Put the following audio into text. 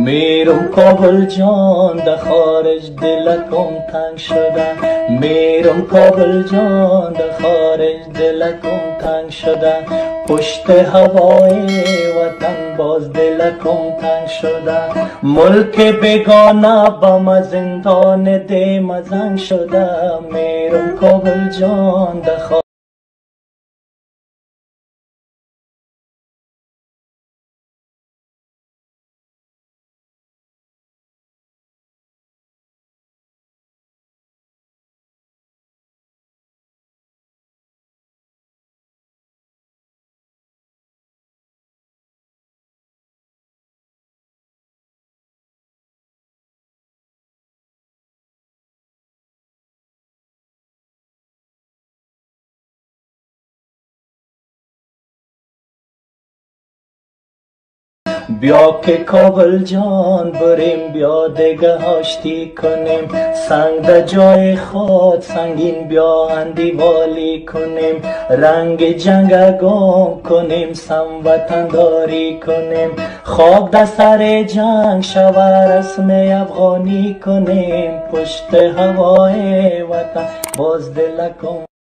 میرم کابل جان در خارج دلکم تنگ شده. میرم کابل جان در خارج دلکم تنگ شده. پشت هوای وطن باز دلکم تنگ شده. ملک بیگانه بم زندان دیم زنگ شده. میرم کابل جان در خارج بیا که کابل جان بریم، بیا دیگه آشتی کنیم. سنگ در جای خود سنگین بیا اندیوالی کنیم. رنگ جنگ گم کنیم، سم وطن داری کنیم. خاک در سر جنگ شوه رسم افغانی کنیم. پشت هوای وطن باز دلکم